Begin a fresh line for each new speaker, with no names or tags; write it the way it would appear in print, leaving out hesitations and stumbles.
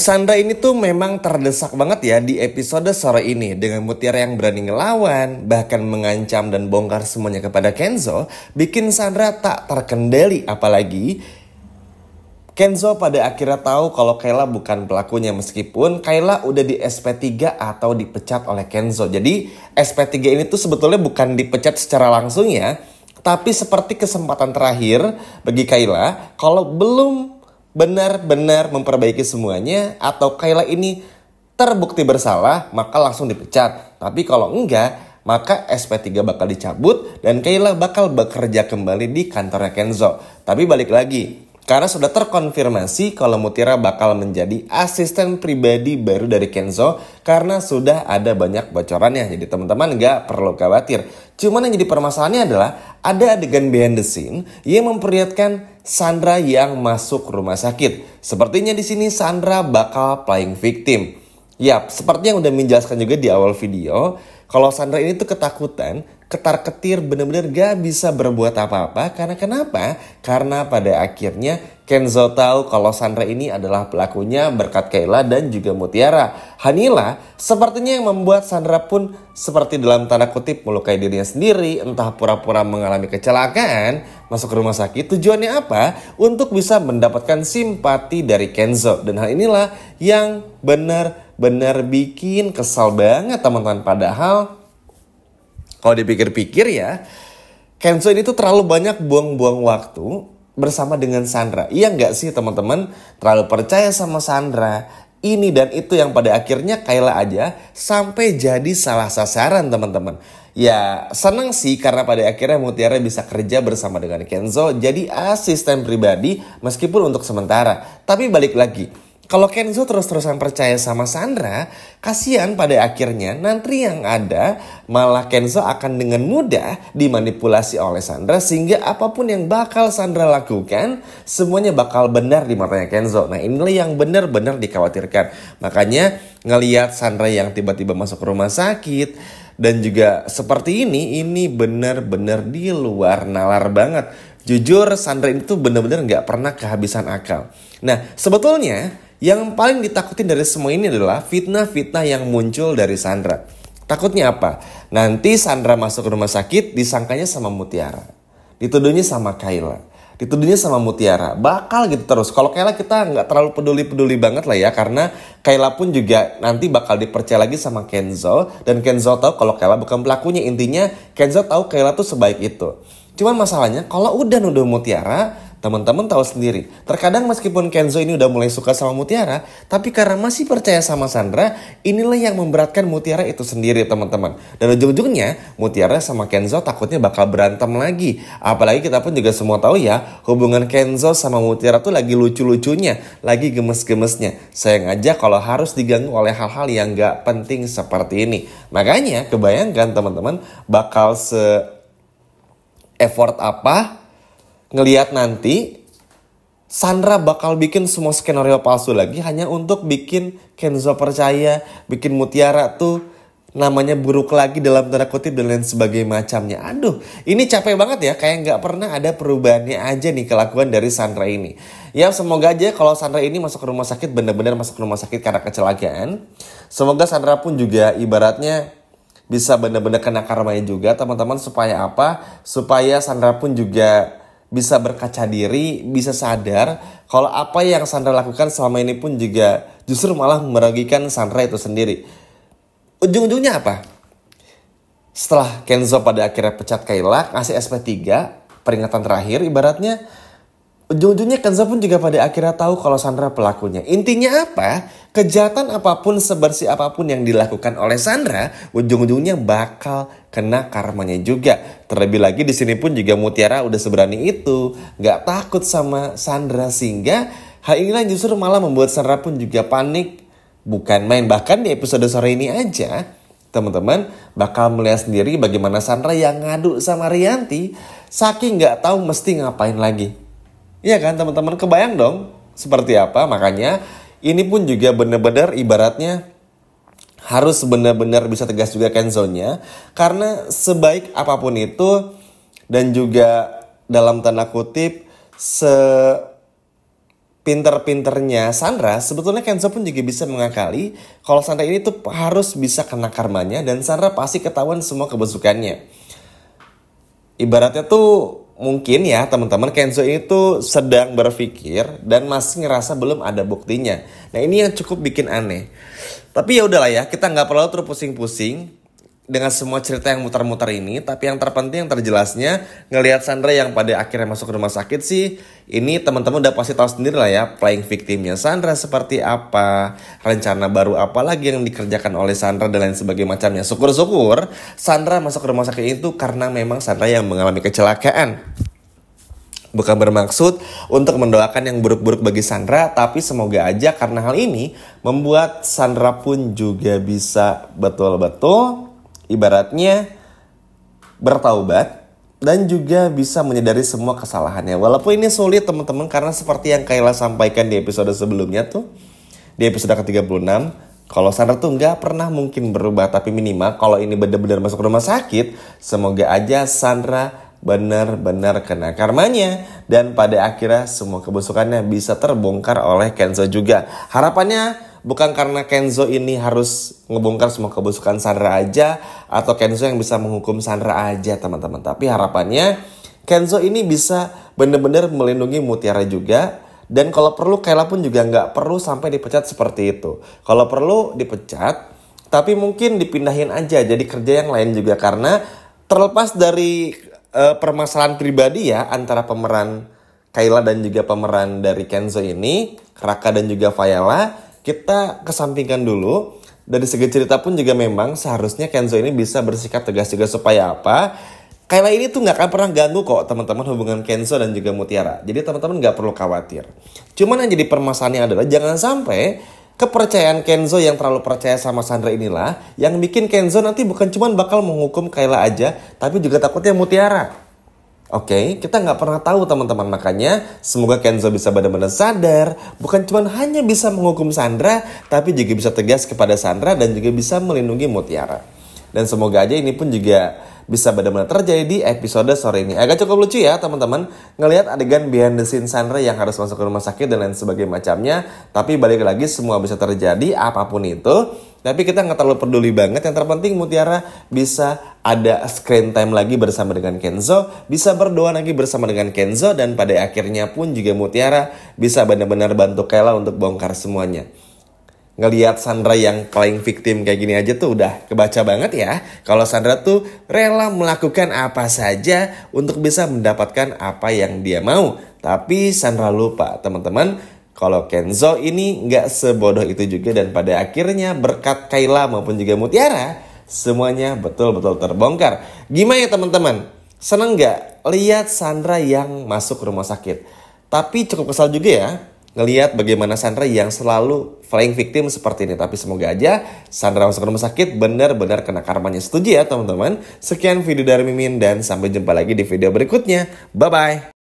Sandra ini tuh memang terdesak banget ya di episode sore ini. Dengan Mutiara yang berani ngelawan, bahkan mengancam dan bongkar semuanya kepada Kenzo, bikin Sandra tak terkendali. Apalagi Kenzo pada akhirnya tahu kalau Kayla bukan pelakunya, meskipun Kayla udah di SP3 atau dipecat oleh Kenzo. Jadi SP3 ini tuh sebetulnya bukan dipecat secara langsung ya, tapi seperti kesempatan terakhir bagi Kayla kalau belum benar-benar memperbaiki semuanya atau Kayla ini terbukti bersalah, maka langsung dipecat. Tapi kalau enggak, maka SP3 bakal dicabut dan Kayla bakal bekerja kembali di kantornya Kenzo. Tapi balik lagi, karena sudah terkonfirmasi kalau Mutiara bakal menjadi asisten pribadi baru dari Kenzo karena sudah ada banyak bocorannya. Jadi teman-teman nggak perlu khawatir. Cuman yang jadi permasalahannya adalah ada adegan behind the scene yang memperlihatkan Sandra yang masuk rumah sakit. Sepertinya di sini Sandra bakal playing victim. Yap, seperti yang udah menjelaskan juga di awal video, kalau Sandra ini tuh ketakutan, ketar-ketir, bener-bener gak bisa berbuat apa-apa. Karena kenapa? Karena pada akhirnya Kenzo tahu kalau Sandra ini adalah pelakunya berkat Kayla dan juga Mutiara. Hanila sepertinya yang membuat Sandra pun seperti dalam tanda kutip melukai dirinya sendiri, entah pura-pura mengalami kecelakaan, masuk ke rumah sakit. Tujuannya apa? Untuk bisa mendapatkan simpati dari Kenzo. Dan hal inilah yang benar-benar bikin kesal banget teman-teman. Padahal kalau dipikir-pikir ya, Kenzo ini tuh terlalu banyak buang-buang waktu bersama dengan Sandra. Iya nggak sih teman-teman? Terlalu percaya sama Sandra. Ini dan itu yang pada akhirnya Kayla aja sampai jadi salah sasaran teman-teman. Ya senang sih karena pada akhirnya Mutiara bisa kerja bersama dengan Kenzo jadi asisten pribadi meskipun untuk sementara. Tapi balik lagi, kalau Kenzo terus-terusan percaya sama Sandra, kasihan pada akhirnya nanti yang ada malah Kenzo akan dengan mudah dimanipulasi oleh Sandra sehingga apapun yang bakal Sandra lakukan semuanya bakal benar di matanya Kenzo. Nah inilah yang benar-benar dikhawatirkan. Makanya ngelihat Sandra yang tiba-tiba masuk ke rumah sakit dan juga seperti ini benar-benar di luar nalar banget. Jujur Sandra itu benar-benar gak pernah kehabisan akal. Nah sebetulnya yang paling ditakutin dari semua ini adalah fitnah-fitnah yang muncul dari Sandra. Takutnya apa? Nanti Sandra masuk ke rumah sakit disangkanya sama Mutiara. Dituduhnya sama Kayla. Dituduhnya sama Mutiara. Bakal gitu terus. Kalau Kayla kita nggak terlalu peduli-peduli banget lah ya. Karena Kayla pun juga nanti bakal dipercaya lagi sama Kenzo. Dan Kenzo tahu kalau Kayla bukan pelakunya. Intinya Kenzo tahu Kayla tuh sebaik itu. Cuman masalahnya kalau udah nuduh Mutiara, teman-teman tahu sendiri. Terkadang meskipun Kenzo ini udah mulai suka sama Mutiara, tapi karena masih percaya sama Sandra, inilah yang memberatkan Mutiara itu sendiri teman-teman. Dan ujung-ujungnya Mutiara sama Kenzo takutnya bakal berantem lagi. Apalagi kita pun juga semua tahu ya, hubungan Kenzo sama Mutiara tuh lagi lucu-lucunya, lagi gemes-gemesnya. Sayang aja kalau harus diganggu oleh hal-hal yang gak penting seperti ini. Makanya kebayangkan teman-teman bakal effort apa ngelihat nanti Sandra bakal bikin semua skenario palsu lagi hanya untuk bikin Kenzo percaya, bikin Mutiara tuh namanya buruk lagi dalam tanda kutip dan lain sebagainya macamnya. Aduh, ini capek banget ya, kayak nggak pernah ada perubahannya aja nih kelakuan dari Sandra ini. Ya semoga aja kalau Sandra ini masuk ke rumah sakit benar-benar masuk ke rumah sakit karena kecelakaan. Semoga Sandra pun juga ibaratnya bisa benar-benar kena karmanya juga teman-teman. Supaya apa? Supaya Sandra pun juga bisa berkaca diri, bisa sadar kalau apa yang Sandra lakukan selama ini pun juga justru malah merugikan Sandra itu sendiri. Ujung-ujungnya apa? Setelah Kenzo pada akhirnya pecat Kayla, ngasih SP3, peringatan terakhir ibaratnya, ujung-ujungnya Kenzo pun juga pada akhirnya tahu kalau Sandra pelakunya. Intinya apa? Kejahatan apapun, sebersih apapun yang dilakukan oleh Sandra, ujung-ujungnya bakal kena karmanya juga. Terlebih lagi di sini pun juga Mutiara udah seberani itu, nggak takut sama Sandra sehingga hal inilah justru malah membuat Sandra pun juga panik. Bukan main, bahkan di episode sore ini aja teman-teman bakal melihat sendiri bagaimana Sandra yang ngadu sama Rianti saking nggak tahu mesti ngapain lagi. Iya kan teman-teman, kebayang dong seperti apa. Makanya ini pun juga benar-benar ibaratnya harus benar-benar bisa tegas juga Kenzo-nya. Karena sebaik apapun itu dan juga dalam tanda kutip pinter-pinternya Sandra, sebetulnya Kenzo pun juga bisa mengakali kalau Sandra ini tuh harus bisa kena karmanya dan Sandra pasti ketahuan semua kebusukannya. Ibaratnya tuh mungkin ya teman-teman, Kenzo ini tuh sedang berpikir dan masih ngerasa belum ada buktinya. Nah ini yang cukup bikin aneh. Tapi ya udahlah ya, kita nggak perlu terus pusing-pusing dengan semua cerita yang muter-muter ini. Tapi yang terpenting, yang terjelasnya, ngelihat Sandra yang pada akhirnya masuk ke rumah sakit sih, ini teman-teman udah pasti tahu sendiri lah ya, playing victimnya Sandra seperti apa, rencana baru apa lagi yang dikerjakan oleh Sandra dan lain sebagainya macamnya. Syukur-syukur Sandra masuk ke rumah sakit itu karena memang Sandra yang mengalami kecelakaan. Bukan bermaksud untuk mendoakan yang buruk-buruk bagi Sandra, tapi semoga aja karena hal ini membuat Sandra pun juga bisa betul-betul ibaratnya bertaubat dan juga bisa menyadari semua kesalahannya. Walaupun ini sulit teman-teman, karena seperti yang Kayla sampaikan di episode sebelumnya tuh, di episode ke-36, kalau Sandra tuh nggak pernah mungkin berubah, tapi minimal kalau ini benar-benar masuk rumah sakit, semoga aja Sandra benar-benar kena karmanya dan pada akhirnya semua kebusukannya bisa terbongkar oleh Kenzo juga. Harapannya bukan karena Kenzo ini harus ngebongkar semua kebusukan Sandra aja, atau Kenzo yang bisa menghukum Sandra aja teman-teman. Tapi harapannya Kenzo ini bisa benar-benar melindungi Mutiara juga. Dan kalau perlu Kayla pun juga nggak perlu sampai dipecat seperti itu. Kalau perlu dipecat, tapi mungkin dipindahin aja jadi kerja yang lain juga. Karena terlepas dari permasalahan pribadi ya antara pemeran Kayla dan juga pemeran dari Kenzo ini, Raka dan juga Viola, kita kesampingkan dulu. Dari segi cerita pun juga memang seharusnya Kenzo ini bisa bersikap tegas juga supaya apa? Kayla ini tuh gak akan pernah ganggu kok teman-teman hubungan Kenzo dan juga Mutiara. Jadi teman-teman gak perlu khawatir. Cuman yang jadi permasalahannya adalah jangan sampai kepercayaan Kenzo yang terlalu percaya sama Sandra inilah yang bikin Kenzo nanti bukan cuma bakal menghukum Kayla aja, tapi juga takutnya Mutiara. Oke, kita nggak pernah tahu teman-teman, makanya semoga Kenzo bisa benar-benar sadar, bukan cuma hanya bisa menghukum Sandra, tapi juga bisa tegas kepada Sandra dan juga bisa melindungi Mutiara. Dan semoga aja ini pun juga bisa benar-benar terjadi di episode sore ini. Agak cukup lucu ya teman-teman, ngelihat adegan behind the scene Sandra yang harus masuk ke rumah sakit dan lain sebagainya macamnya. Tapi balik lagi semua bisa terjadi apapun itu. Tapi kita nggak terlalu peduli banget. Yang terpenting Mutiara bisa ada screen time lagi bersama dengan Kenzo, bisa berdoa lagi bersama dengan Kenzo, dan pada akhirnya pun juga Mutiara bisa benar-benar bantu Kayla untuk bongkar semuanya. Ngelihat Sandra yang playing victim kayak gini aja tuh udah kebaca banget ya. Kalau Sandra tuh rela melakukan apa saja untuk bisa mendapatkan apa yang dia mau. Tapi Sandra lupa teman-teman, kalau Kenzo ini nggak sebodoh itu juga, dan pada akhirnya berkat Kayla maupun juga Mutiara semuanya betul-betul terbongkar. Gimana ya teman-teman? Seneng nggak lihat Sandra yang masuk rumah sakit? Tapi cukup kesal juga ya ngelihat bagaimana Sandra yang selalu playing victim seperti ini. Tapi semoga aja Sandra masuk rumah sakit benar-benar kena karmanya. Setuju ya teman-teman? Sekian video dari Mimin dan sampai jumpa lagi di video berikutnya. Bye-bye.